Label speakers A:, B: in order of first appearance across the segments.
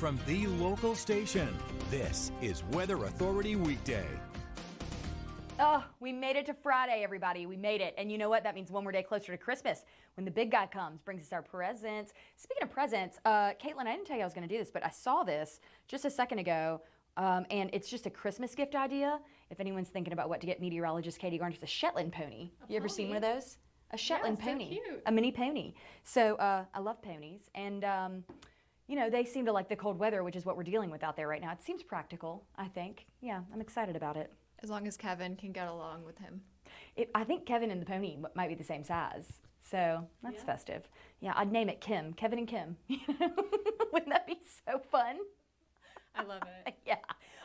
A: from the local station. This is Weather Authority Weekday.
B: Oh, we made it to Friday, everybody. We made it. And you know what? That means one more day closer to Christmas when the big guy comes, brings us our presents. Speaking of presents, Caitlin, I didn't tell you I was going to do this, but I saw this just a second ago. And it's just a Christmas gift idea. If anyone's thinking about what to get Meteorologist Katie Garner, it's a Shetland pony. You ever seen one of those? A Shetland pony. So cute. A mini pony. So I love ponies. And, you know, they seem to like the cold weather, which is what we're dealing with out there right now. It seems practical, I think. Yeah, I'm excited about it.
C: As long as Kevin can get along with him.
B: I think Kevin and the pony might be the same size. So that's festive. Yeah, I'd name it Kim. Kevin and Kim. Wouldn't that be so fun?
C: I love it.
B: Yeah.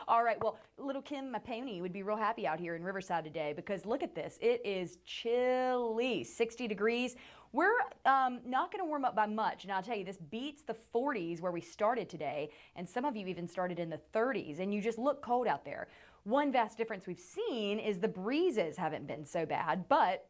B: All right. Well, little Kim, my pony, would be real happy out here in Riverside today because look at this. It is chilly, 60 degrees. We're not going to warm up by much. And I'll tell you, this beats the 40s where we started today. And some of you even started in the 30s. And you just look cold out there. One vast difference we've seen is the breezes haven't been so bad. But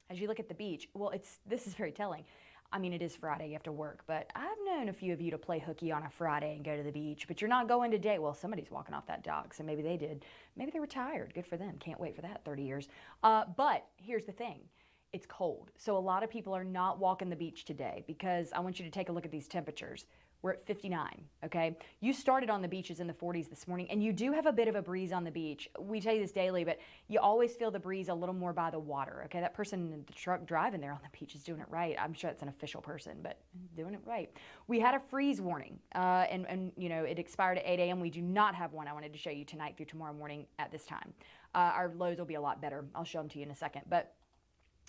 B: as you look at the beach, well, this is very telling. I mean, it is Friday, you have to work, but I've known a few of you to play hooky on a Friday and go to the beach, but you're not going today. Well, somebody's walking off that dock, so maybe they did. Maybe they were tired. Good for them. Can't wait for that 30 years. But here's the thing. It's cold. So a lot of people are not walking the beach today because I want you to take a look at these temperatures. We're at 59, okay? You started on the beaches in the 40s this morning, and you do have a bit of a breeze on the beach. We tell you this daily, but you always feel the breeze a little more by the water, okay? That person in the truck driving there on the beach is doing it right. I'm sure it's an official person, but doing it right. We had a freeze warning, and you know, it expired at 8 a.m. We do not have one I wanted to show you tonight through tomorrow morning at this time. Our lows will be a lot better. I'll show them to you in a second, but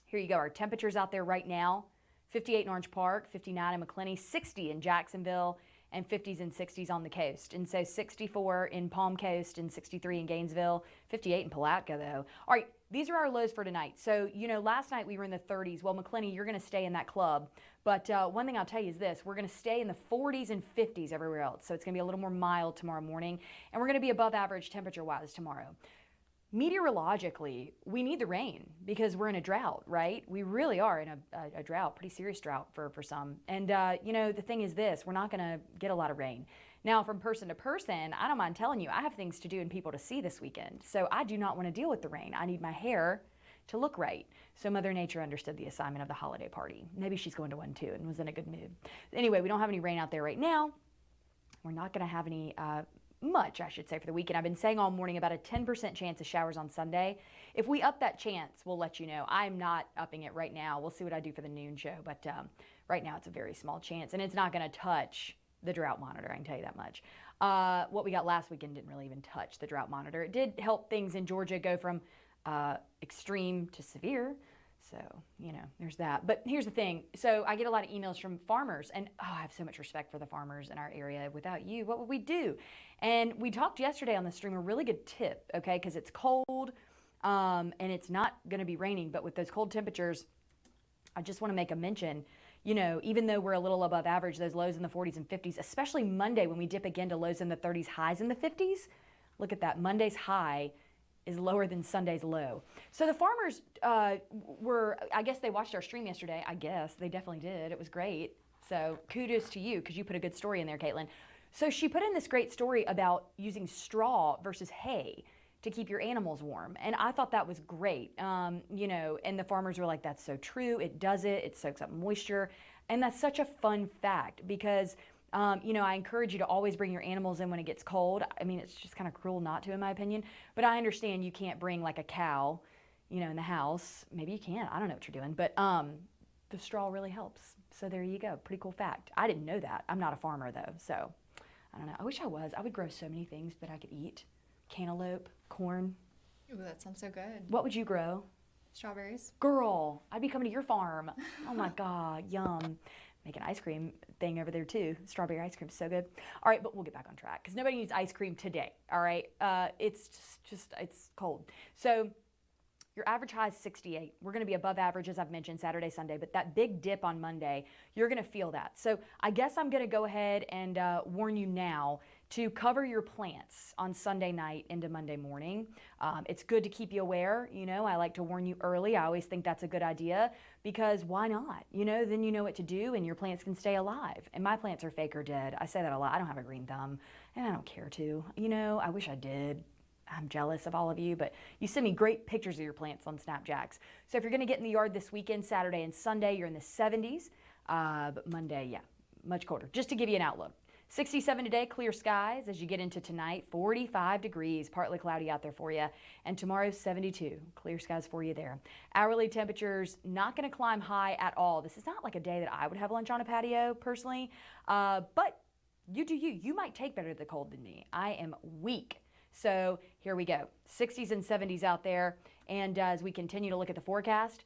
B: here you go. Our temperatures out there right now. 58 in Orange Park, 59 in McClenny, 60 in Jacksonville, and 50s and 60s on the coast. And so 64 in Palm Coast and 63 in Gainesville, 58 in Palatka though. All right, these are our lows for tonight. So, you know, last night we were in the 30s. Well, McClenny, you're going to stay in that club. But one thing I'll tell you is this. We're going to stay in the 40s and 50s everywhere else. So it's going to be a little more mild tomorrow morning. And we're going to be above average temperature-wise tomorrow. Meteorologically, we need the rain because we're in a drought, right? We really are in a drought, pretty serious drought for some. And, you know, the thing is this, we're not going to get a lot of rain. Now, from person to person, I don't mind telling you, I have things to do and people to see this weekend. So I do not want to deal with the rain. I need my hair to look right. So Mother Nature understood the assignment of the holiday party. Maybe she's going to one too and was in a good mood. Anyway, we don't have any rain out there right now. We're not going to have any much, I should say, for the weekend. I've been saying all morning about a 10% chance of showers on Sunday. If we up that chance, we'll let you know. I'm not upping it right now. We'll see what I do for the noon show, but right now it's a very small chance, and it's not going to touch the drought monitor, I can tell you that much. What we got last weekend didn't really even touch the drought monitor. It did help things in Georgia go from extreme to severe. So, you know, there's that. But here's the thing. So I get a lot of emails from farmers, and I have so much respect for the farmers in our area. Without you, what would we do? And we talked yesterday on the stream, a really good tip, okay, because it's cold and it's not going to be raining. But with those cold temperatures, I just want to make a mention, you know, even though we're a little above average, those lows in the 40s and 50s, especially Monday when we dip again to lows in the 30s, highs in the 50s. Look at that. Monday's high is lower than Sunday's low. So the farmers I guess they watched our stream yesterday. I guess they definitely did. It was great. So kudos to you because you put a good story in there, Caitlin. So she put in this great story about using straw versus hay to keep your animals warm. And I thought that was great. You know, and the farmers were like, that's so true. It does it. It soaks up moisture. And that's such a fun fact because you know, I encourage you to always bring your animals in when it gets cold. I mean, it's just kind of cruel not to, in my opinion. But I understand you can't bring like a cow, you know, in the house. Maybe you can. I don't know what you're doing. But the straw really helps. So there you go. Pretty cool fact. I didn't know that. I'm not a farmer, though. So I don't know. I wish I was. I would grow so many things that I could eat. Cantaloupe, corn.
C: Ooh, that sounds so good.
B: What would you grow?
C: Strawberries.
B: Girl, I'd be coming to your farm. Oh, my God. Yum. Make an ice cream thing over there too. Strawberry ice cream is so good. All right, but we'll get back on track because nobody needs ice cream today. All right, it's just it's cold. So your average high is 68. We're going to be above average, as I've mentioned, Saturday, Sunday. But that big dip on Monday, you're going to feel that. So I guess I'm going to go ahead and warn you now to cover your plants on Sunday night into Monday morning. It's good to keep you aware. You know, I like to warn you early. I always think that's a good idea because why not? You know, then you know what to do and your plants can stay alive. And my plants are fake or dead. I say that a lot. I don't have a green thumb and I don't care to. You know, I wish I did. I'm jealous of all of you, but you send me great pictures of your plants on SnapJax. So if you're going to get in the yard this weekend, Saturday and Sunday, you're in the 70s. But Monday, yeah, much colder. Just to give you an outlook. 67 today, clear skies. As you get into tonight, 45 degrees, partly cloudy out there for you. And tomorrow, 72, clear skies for you there. Hourly temperatures not going to climb high at all. This is not like a day that I would have lunch on a patio personally, but you do you. You might take better the cold than me. I am weak. So here we go, 60s and 70s out there. And as we continue to look at the forecast,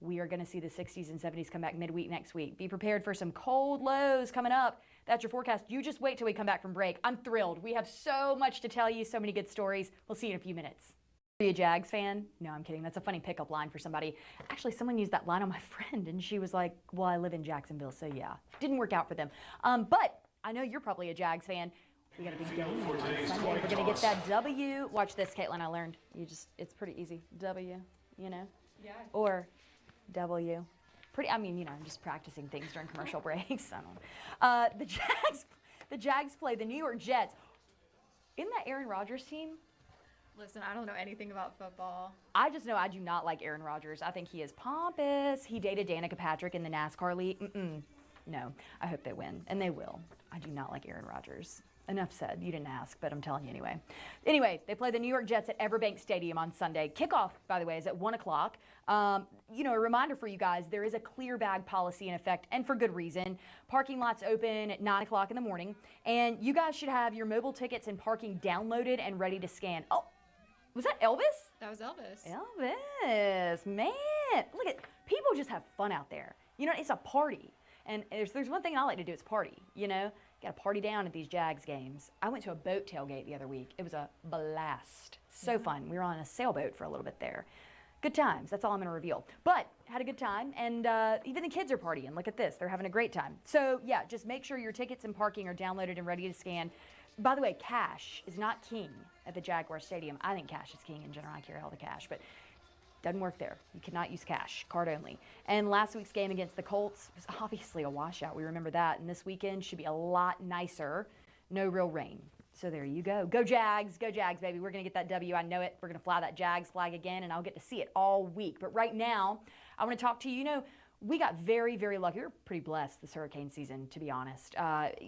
B: we are going to see the 60s and 70s come back midweek next week. Be prepared for some cold lows coming up. That's your forecast. You just wait till we come back from break. I'm thrilled. We have so much to tell you, so many good stories. We'll see you in a few minutes. Are you a Jags fan? No, I'm kidding. That's a funny pickup line for somebody. Actually, someone used that line on my friend, and she was like, well, I live in Jacksonville, so yeah. Didn't work out for them. But I know you're probably a Jags fan. We got a big game on Sunday. We're going to get that W. Watch this, Caitlin. I learned. It's pretty easy. W, you know?
C: Yeah.
B: Or W. I mean, you know, I'm just practicing things during commercial breaks. I don't know. The Jags play the New York Jets. Isn't that Aaron Rodgers' team?
C: Listen, I don't know anything about football.
B: I just know I do not like Aaron Rodgers. I think he is pompous. He dated Danica Patrick in the NASCAR league. No, I hope they win, and they will. I do not like Aaron Rodgers. Enough said. You didn't ask, but I'm telling you anyway. Anyway, they play the New York Jets at Everbank Stadium on Sunday. Kickoff, by the way, is at 1 o'clock. You know, a reminder for you guys, there is a clear bag policy in effect, and for good reason. Parking lots open at 9 o'clock in the morning, and you guys should have your mobile tickets and parking downloaded and ready to scan. Oh, was that Elvis?
C: That was Elvis.
B: Elvis, man. Look at, people just have fun out there. You know, it's a party. And there's one thing I like to do, it's party, you know? Got to party down at these Jags games. I went to a boat tailgate the other week. It was a blast. So fun. We were on a sailboat for a little bit there. Good times. That's all I'm going to reveal. But had a good time, and even the kids are partying. Look at this. They're having a great time. So, yeah, just make sure your tickets and parking are downloaded and ready to scan. By the way, cash is not king at the Jaguar Stadium. I think cash is king in general. I carry all the cash, but doesn't work there. You cannot use cash, card only. And last week's game against the Colts was obviously a washout. We remember that. And this weekend should be a lot nicer. No real rain. So there you go. Go Jags, baby. We're going to get that W. I know it. We're going to fly that Jags flag again, and I'll get to see it all week. But right now, I want to talk to you. You know, we got very, very lucky. We were pretty blessed this hurricane season, to be honest.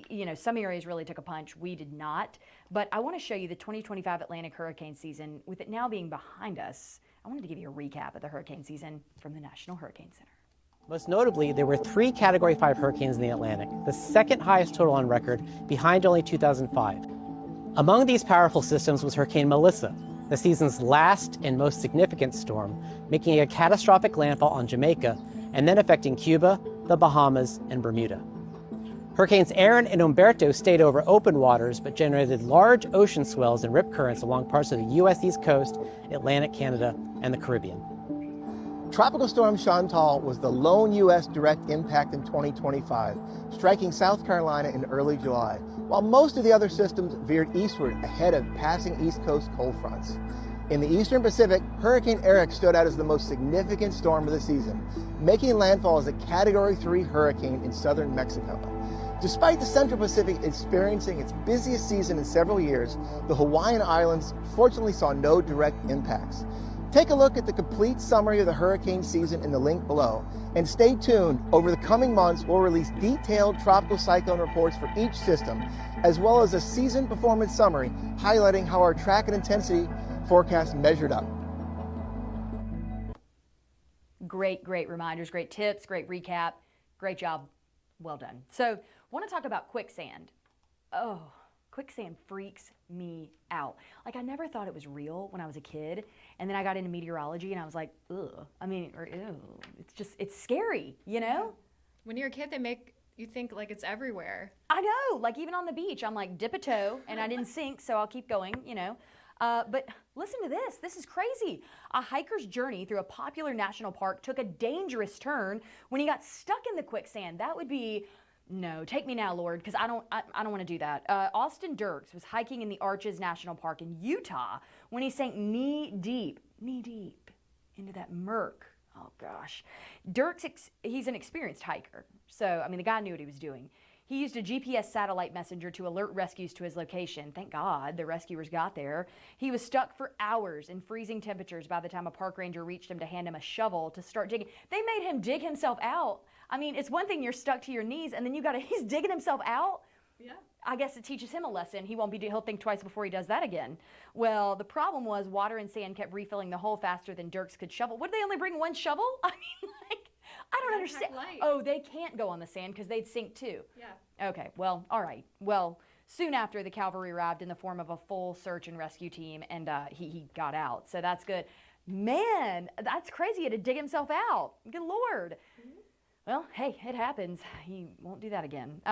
B: You know, some areas really took a punch. We did not. But I want to show you the 2025 Atlantic hurricane season. With it now being behind us, I wanted to give you a recap of the hurricane season from the National Hurricane Center.
D: Most notably, there were 3 Category 5 hurricanes in the Atlantic, the second highest total on record, behind only 2005. Among these powerful systems was Hurricane Melissa, the season's last and most significant storm, making a catastrophic landfall on Jamaica and then affecting Cuba, the Bahamas, and Bermuda. Hurricanes Aaron and Umberto stayed over open waters but generated large ocean swells and rip currents along parts of the U.S. East Coast, Atlantic Canada, and the Caribbean.
E: Tropical Storm Chantal was the lone U.S. direct impact in 2025, striking South Carolina in early July, while most of the other systems veered eastward ahead of passing East Coast cold fronts. In the eastern Pacific, Hurricane Eric stood out as the most significant storm of the season, making landfall as a Category 3 hurricane in southern Mexico. Despite the Central Pacific experiencing its busiest season in several years, the Hawaiian Islands fortunately saw no direct impacts. Take a look at the complete summary of the hurricane season in the link below, and stay tuned. Over the coming months, we'll release detailed tropical cyclone reports for each system, as well as a season performance summary highlighting how our track and intensity forecast measured up.
B: Great reminders, great tips, great recap, great job. Well done. So, want to talk about quicksand. Oh, quicksand freaks me out. Like, I never thought it was real when I was a kid, and then I got into meteorology and I was like, ugh. I mean, or ew. It's scary, you know?
C: When you're a kid, they make you think like it's everywhere.
B: I know, like even on the beach, I'm like, dip a toe, and I didn't sink, so I'll keep going, you know? But listen to this. This is crazy. A hiker's journey through a popular national park took a dangerous turn when he got stuck in the quicksand. That would be No, take me now, Lord, because I don't want to do that. Austin Dirks was hiking in the Arches National Park in Utah when he sank knee deep into that murk. Oh gosh. Dirks, he's an experienced hiker. So, I mean, the guy knew what he was doing. He used a GPS satellite messenger to alert rescues to his location. Thank God the rescuers got there. He was stuck for hours in freezing temperatures by the time a park ranger reached him to hand him a shovel to start digging. They made him dig himself out. I mean, it's one thing you're stuck to your knees and then he's digging himself out.
C: Yeah.
B: I guess it teaches him a lesson. He'll think twice before he does that again. Well, the problem was water and sand kept refilling the hole faster than Dirks could shovel. Would they only bring one shovel? I mean, I don't understand. Oh, they can't go on the sand because they'd sink too.
C: Yeah.
B: Okay, well, all right. Well, soon after, the cavalry arrived in the form of a full search and rescue team, and he got out. So that's good. Man, that's crazy. He had to dig himself out. Good Lord. Mm-hmm. Well, hey, it happens. He won't do that again.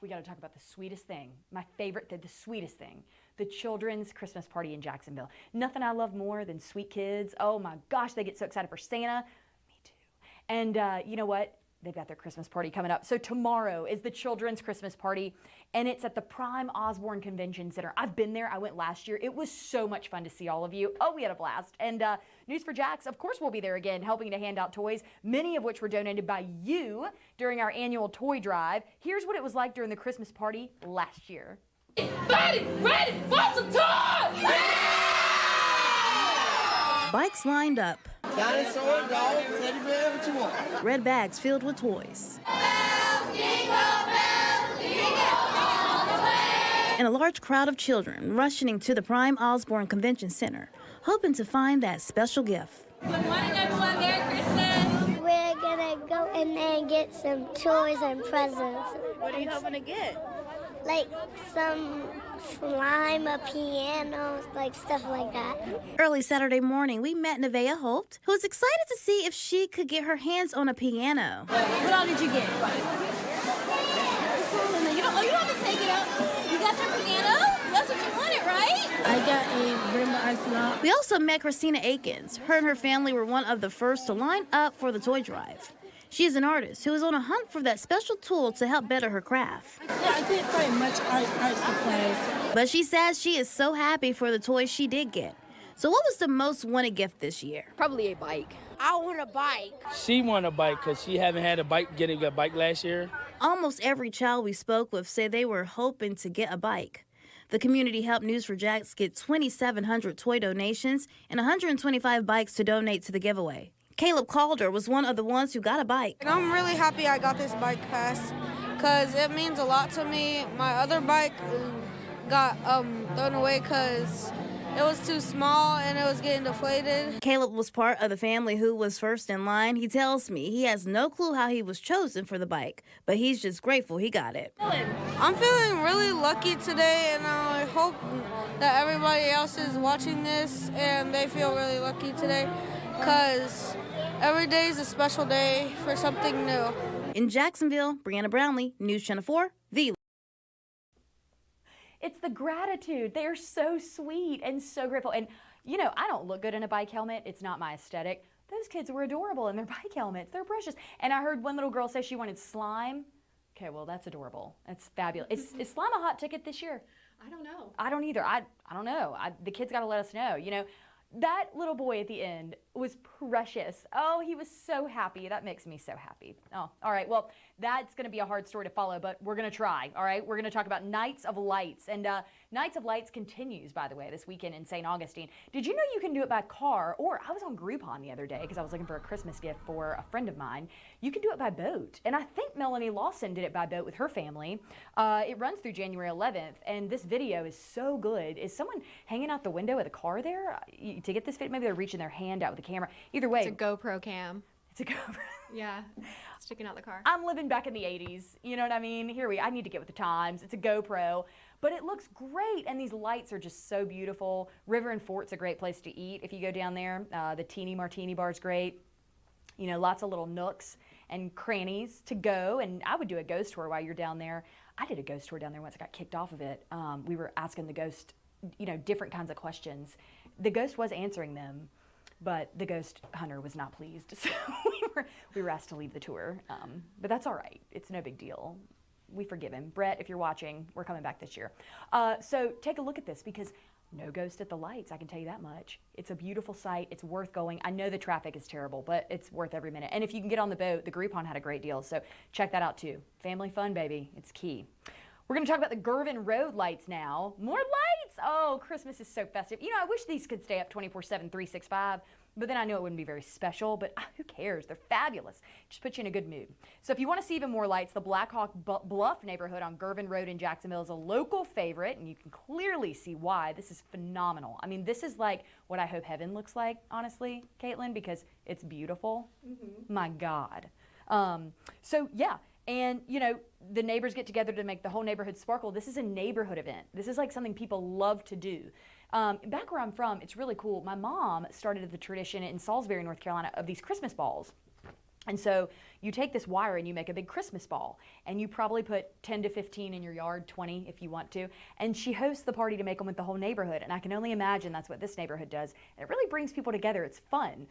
B: We got to talk about the sweetest thing. My favorite, the sweetest thing. The children's Christmas party in Jacksonville. Nothing I love more than sweet kids. Oh my gosh, they get so excited for Santa. Me too. And you know what? They've got their Christmas party coming up. So tomorrow is the children's Christmas party, and it's at the Prime Osborne Convention Center. I've been there. I went last year. It was so much fun to see all of you. Oh, we had a blast. And News4JAX, of course, will be there again, helping to hand out toys, many of which were donated by you during our annual toy drive. Here's what it was like during the Christmas party last year.
F: Ready for some toys!
G: Bikes lined up.
H: Dinosaur, dog, teddy bear, what you want?
G: Red bags filled with toys. And a large crowd of children rushing to the Prime Osborne Convention Center, hoping to find that special gift.
F: Good morning, everyone. Merry Christmas.
I: We're gonna go in there and get some toys and presents.
H: What are you hoping to get?
I: Like some slime, a piano, like stuff like that.
G: Early Saturday morning, we met Nevaeh Holt, who was excited to see if she could get her hands on a piano.
F: What all did you get? You don't have to take it out. You got your piano? That's what you wanted, right?
H: I got a Rainbow Ice Lock.
G: We also met Christina Akins. Her and her family were one of the first to line up for the toy drive. She is an artist who is on a hunt for that special tool to help better her craft.
H: Yeah, I didn't find much art supplies.
G: But she says she is so happy for the toys she did get. So what was the most wanted gift this year?
J: Probably a bike.
I: I want a bike.
K: She wanted a bike because she haven't had a bike, getting a bike last year.
G: Almost every child we spoke with said they were hoping to get a bike. The community helped News4JAX get 2,700 toy donations and 125 bikes to donate to the giveaway. Caleb Calder was one of the ones who got a bike.
L: And I'm really happy I got this bike pass because it means a lot to me. My other bike got thrown away because it was too small and it was getting deflated.
G: Caleb was part of the family who was first in line. He tells me he has no clue how he was chosen for the bike, but he's just grateful he got it.
L: I'm feeling really lucky today, and I hope that everybody else is watching this and they feel really lucky today because every day is a special day for something new.
G: In Jacksonville, Brianna Brownlee, News Channel 4, The.
B: It's the gratitude. They are so sweet and so grateful. And, you know, I don't look good in a bike helmet. It's not my aesthetic. Those kids were adorable in their bike helmets. They're precious. And I heard one little girl say she wanted slime. Okay, well, that's adorable. That's fabulous. Is slime a hot ticket this year?
C: I don't know.
B: I don't either. I don't know. The kids got to let us know. You know, that little boy at the end was precious. Oh, he was so happy. That makes me so happy. Oh, all right. Well, that's going to be a hard story to follow, but we're going to try. All right. We're going to talk about Nights of Lights. And Nights of Lights continues, by the way, this weekend in St. Augustine. Did you know you can do it by car? Or I was on Groupon the other day because I was looking for a Christmas gift for a friend of mine. You can do it by boat. And I think Melanie Lawson did it by boat with her family. It runs through January 11th. And this video is so good. Is someone hanging out the window of the car there to get this fit? Maybe they're reaching their hand out with the camera. Either way.
C: It's a GoPro cam.
B: It's a GoPro.
C: Yeah, sticking out the car.
B: I'm living back in the 80s. You know what I mean? I need to get with the times. It's a GoPro. But it looks great, and these lights are just so beautiful. River and Fort's a great place to eat if you go down there. The Teeny Martini Bar is great. You know, lots of little nooks and crannies to go, and I would do a ghost tour while you're down there. I did a ghost tour down there once I got kicked off of it. We were asking the ghost, you know, different kinds of questions. The ghost was answering them. but the ghost hunter was not pleased, so we were asked to leave the tour. But that's all right. It's no big deal. We forgive him. Brett, if you're watching, we're coming back this year. So take a look at this, because no ghost at the lights, I can tell you that much. It's a beautiful sight. It's worth going. I know the traffic is terrible, but it's worth every minute. And if you can get on the boat, the Groupon had a great deal, so check that out too. Family fun, baby. It's key. We're going to talk about the Girvin Road lights now. More lights! Oh, Christmas is so festive. You know, I wish these could stay up 24/7, 365, but then I know it wouldn't be very special, but who cares? They're fabulous. Just put you in a good mood. So if you want to see even more lights, the Blackhawk Bluff neighborhood on Girvin Road in Jacksonville is a local favorite, and you can clearly see why. This is phenomenal. I mean, this is like what I hope heaven looks like, honestly, Caitlin, because it's beautiful. My God. So yeah. And, you know, the neighbors get together to make the whole neighborhood sparkle. This is a neighborhood event. This is like something people love to do. Back where I'm from, it's really cool. My mom started the tradition in Salisbury, North Carolina, of these Christmas balls. And so you take this wire and you make a big Christmas ball, and you probably put 10 to 15 in your yard, 20 if you want to. And she hosts the party to make them with the whole neighborhood. And I can only imagine that's what this neighborhood does. And it really brings people together. It's fun.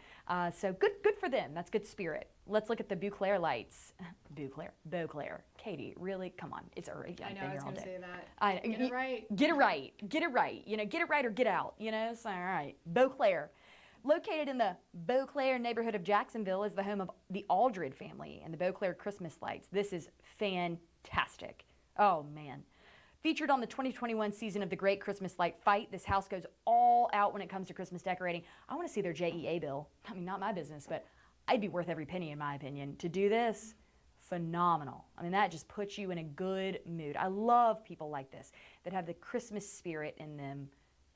B: So good for them. That's good spirit. Let's look at the Beauclair lights. Beauclair. Katie, really? Come on. It's early.
C: I know, I was going to say that.
B: Get it right. Get it right. Get it right. You know, get it right or get out. You know, so all right. Beauclair. Located in the Beauclair neighborhood of Jacksonville is the home of the Aldred family and the Beauclair Christmas lights. This is fantastic. Oh, man. Featured on the 2021 season of the Great Christmas Light Fight, this house goes all out when it comes to Christmas decorating. I want to see their JEA bill. I mean, not my business, but I'd be worth every penny in my opinion. To do this, phenomenal. I mean, that just puts you in a good mood. I love people like this that have the Christmas spirit in them.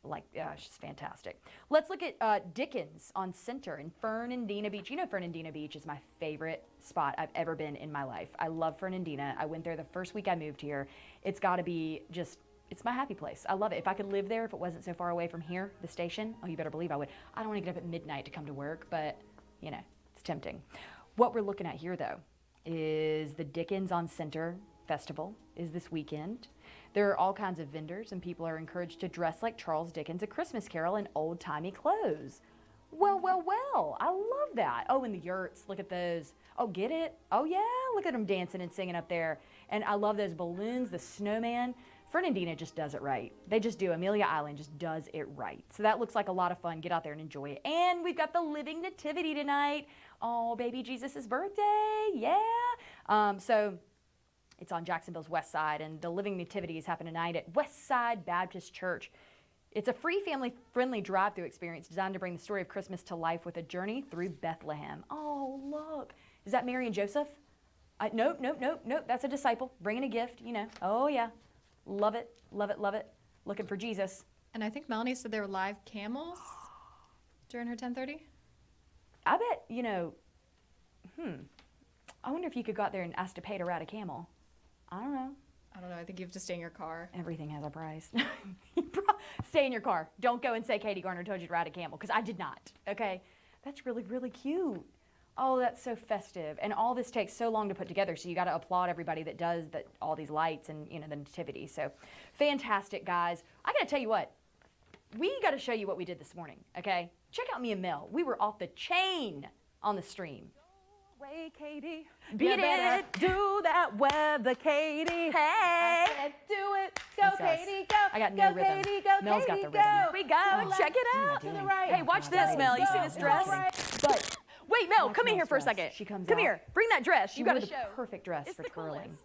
B: Like, it's just fantastic. Let's look at Dickens on Center in Fernandina Beach. You know, Fernandina Beach is my favorite spot I've ever been in my life. I love Fernandina. I went there the first week I moved here. It's got to be just, it's my happy place. I love it. If I could live there, if it wasn't so far away from here, the station, oh, you better believe I would. I don't want to get up at midnight to come to work, but, you know, it's tempting. What we're looking at here, though, is the Dickens on Center Festival is this weekend. There are all kinds of vendors, and people are encouraged to dress like Charles Dickens' A Christmas Carol in old-timey clothes. Well, well, well, I love that. Oh, and the yurts, look at those. Oh, get it? Oh, yeah, look at them dancing and singing up there. And I love those balloons, the snowman. Fernandina just does it right. They just do. Amelia Island just does it right. So that looks like a lot of fun. Get out there and enjoy it. And we've got the Living Nativity tonight. Oh, baby Jesus' birthday. Yeah. So it's on Jacksonville's west side, and the Living Nativity is happening tonight at Westside Baptist Church. It's a free family-friendly drive-through experience designed to bring the story of Christmas to life with a journey through Bethlehem. Oh, look. Is that Mary and Joseph? Nope. That's a disciple bringing a gift, you know. Oh, yeah. Love it, love it, love it. Looking for Jesus.
C: And I think Melanie said there were live camels during her 10:30.
B: I bet, you know, I wonder if you could go out there and ask to pay to ride a camel. I don't know.
C: I think you have to stay in your car.
B: Everything has a price. Stay in your car. Don't go and say Katie Garner told you to ride a camel, because I did not, okay? That's really, really cute. Oh, that's so festive. And all this takes so long to put together, so you got to applaud everybody that does all these lights and, you know, the nativity. So fantastic, guys. I got to tell you what. We got to show you what we did this morning, okay? Check out me and Mel. We were off the chain on the stream.
H: Way, Katie.
B: Beat it.
H: Do that weather, Katie.
B: Hey.
H: I said, do it. Go,
B: That's us.
H: Katie. Go.
B: I got no
H: go,
B: rhythm.
H: Katie. Go,
B: Mel's
H: Katie.
B: got the rhythm.
H: Go.
B: Here we go. Check it out.
H: To the right.
B: Hey, watch this, Mel. You see this dress? But wait, Mel, come in here for a second. She comes Come out. here. Bring that dress. You got the the perfect dress for twirling.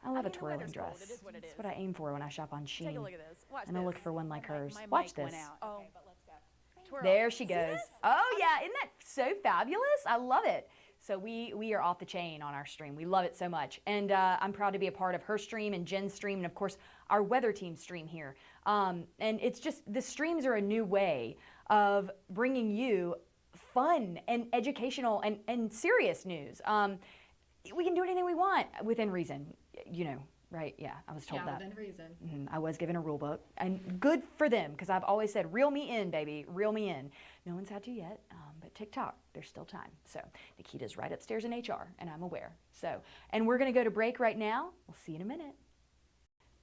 B: I love a twirling dress. That's what I aim for when I shop on Shein.
H: Take a look at this. Watch
B: And I
H: this.
B: look for one like hers.
H: My
B: Watch
H: mic went
B: this.
H: out. Okay, but let's go.
B: There she goes. Oh, yeah. Isn't that so fabulous? I love it. So we are off the chain on our stream. We love it so much. And I'm proud to be a part of her stream and Jen's stream and, of course, our weather team stream here. And it's just, the streams are a new way of bringing you fun and educational and serious news. We can do anything we want within reason, you know. Right, yeah, I was told that.
C: Within reason.
B: I was given a rule book, and good for them, because I've always said, reel me in, baby, reel me in. No one's had to yet, but TikTok, there's still time. So Nikita's right upstairs in HR, and I'm aware. So, and we're going to go to break right now. We'll see you in a minute.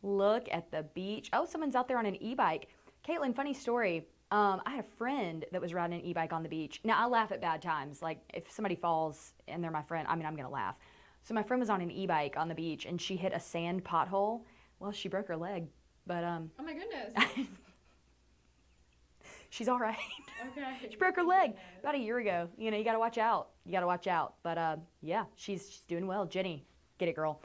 B: Look at the beach. Oh, someone's out there on an e-bike. Caitlin, funny story. I had a friend that was riding an e-bike on the beach. Now, I laugh at bad times. Like, if somebody falls and they're my friend, I mean, I'm going to laugh. So my friend was on an e-bike on the beach, and she hit a sand pothole. Well, she broke her leg, but
C: Oh my goodness.
B: she's all right.
C: Okay.
B: She broke her leg about a year ago. You know, you got to watch out. You got to watch out. But yeah, she's doing well. Jenny, get it, girl.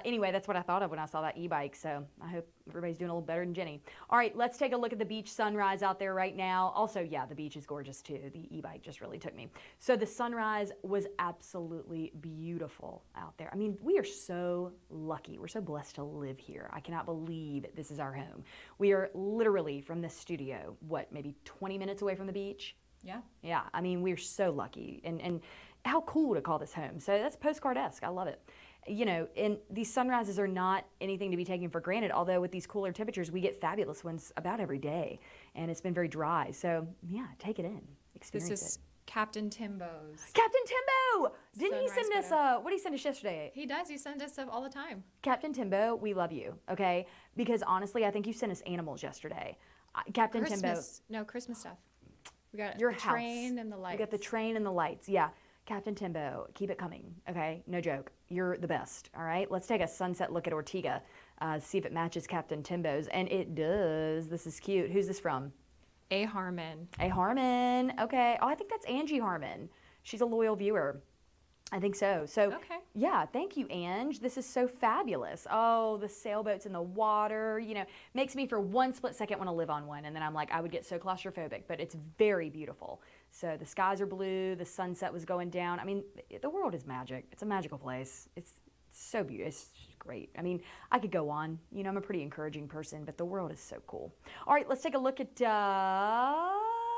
B: Anyway, that's what I thought of when I saw that e-bike. So I hope everybody's doing a little better than Jenny. All right, let's take a look at the beach sunrise out there right now. Also, yeah, the beach is gorgeous too. The e-bike just really took me. So the sunrise was absolutely beautiful out there. I mean, we are so lucky. We're so blessed to live here. I cannot believe this is our home. We are literally from the studio, what, maybe 20 minutes away from the beach?
C: Yeah.
B: Yeah, I mean, we're so lucky. And how cool to call this home. So that's postcard-esque. I love it. You know, and these sunrises are not anything to be taken for granted, although with these cooler temperatures, we get fabulous ones about every day. And it's been very dry. So, yeah, take it in. Experience
C: This is
B: it.
C: Captain Timbo's.
B: Captain Timbo! Didn't he
C: Sunrise
B: send us,
C: photo.
B: what did he send us yesterday?
C: He does. He sends us stuff all the time.
B: Captain Timbo, we love you, okay? Because honestly, I think you sent us animals yesterday. Captain Timbo.
C: Christmas stuff. We got
B: Your
C: the
B: house.
C: train and the lights.
B: We got the train and the lights, yeah. Captain Timbo, keep it coming, okay? No joke. You're the best, all right? Let's take a sunset look at Ortega, see if it matches Captain Timbo's, and it does. This is cute. Who's this from?
C: A. Harmon.
B: A. Harmon, okay. Oh, I think that's Angie Harmon. She's a loyal viewer. I think so. So,
C: Okay.
B: yeah, thank you, Ange. This is so fabulous. Oh, the sailboats in the water, you know, makes me for one split second want to live on one. And then I'm like, I would get so claustrophobic, but it's very beautiful. So the skies are blue, the sunset was going down. I mean, the world is magic. It's a magical place. It's so beautiful. It's great. I mean, I could go on. You know, I'm a pretty encouraging person, but the world is so cool. All right, let's take a look at...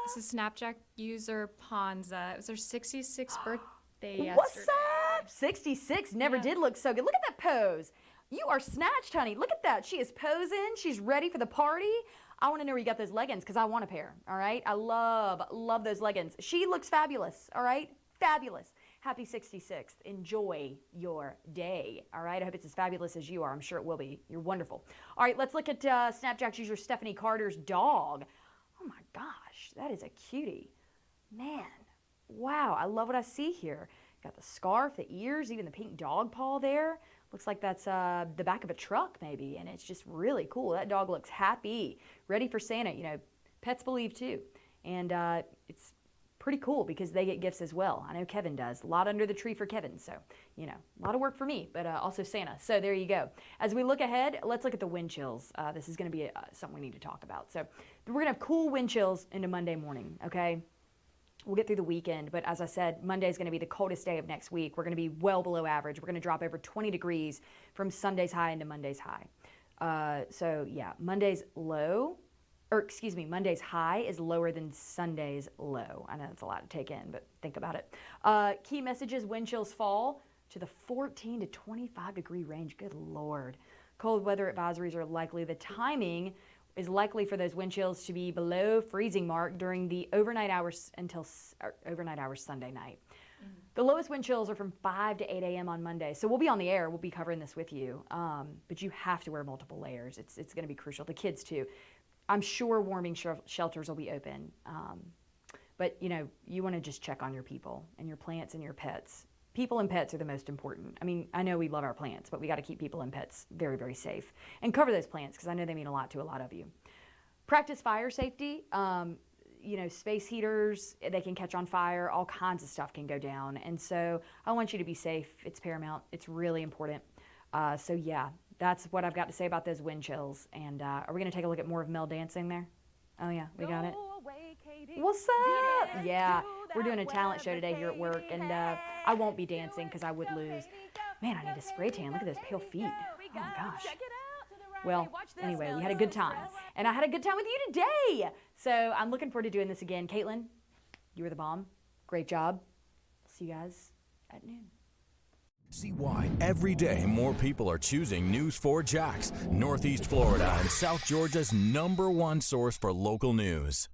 C: This is Snapchat user Ponza. It was her 66th birthday yesterday.
B: What's up? 66 never did look so good. Look at that pose. You are snatched, honey. Look at that. She is posing. She's ready for the party. I want to know where you got those leggings because I want a pair, all right? I love those leggings. She looks fabulous, all right? Fabulous. Happy 66th. Enjoy your day, all right? I hope it's as fabulous as you are. I'm sure it will be. You're wonderful. All right, let's look at Snapchat user Stephanie Carter's dog. Oh, my gosh. That is a cutie. Man. Wow, I love what I see here. Got the scarf, the ears, even the pink dog paw there. Looks like that's the back of a truck maybe, and it's just really cool. That dog looks happy, ready for Santa. You know, pets believe too. And it's pretty cool because they get gifts as well. I know Kevin does. A lot under the tree for Kevin, so, you know, a lot of work for me, but also Santa. So there you go. As we look ahead, let's look at the wind chills. This is going to be something we need to talk about. So we're going to have cool wind chills into Monday morning, okay? We'll get through the weekend, but as I said, Monday is going to be the coldest day of next week. We're going to be well below average. We're going to drop over 20 degrees from Sunday's high into Monday's high. So yeah, Monday's high is lower than Sunday's low. I know that's a lot to take in, but think about it. Key messages: wind chills fall to the 14 to 25 degree range. Good Lord. Cold weather advisories are likely. The timing is likely for those wind chills to be below freezing mark during the overnight hours Sunday night. The lowest wind chills are from 5 to 8 a.m. on Monday. So we'll be on the air. We'll be covering this with you. But you have to wear multiple layers. It's going to be crucial. The kids too. I'm sure warming shelters will be open. But you know, you want to just check on your people and your plants and your pets. People and pets are the most important. I mean, I know we love our plants, but we got to keep people and pets very, very safe. And cover those plants because I know they mean a lot to a lot of you. Practice fire safety. You know, space heaters, they can catch on fire. All kinds of stuff can go down. And so I want you to be safe. It's paramount. It's really important. So yeah, that's what I've got to say about those wind chills. And are we going to take a look at more of Mel dancing there? Oh yeah, we got it. What's up? Yeah, we're doing a talent show today here at work, and I won't be dancing because I would lose. Man, I need a spray tan. Look at those pale feet. Oh my gosh. Well, anyway, we had a good time, and I had a good time with you today. So I'm looking forward to doing this again. Caitlin, you were the bomb. Great job. See you guys at noon.
A: See why every day more people are choosing News4JAX, Northeast Florida and South Georgia's #1 source for local news.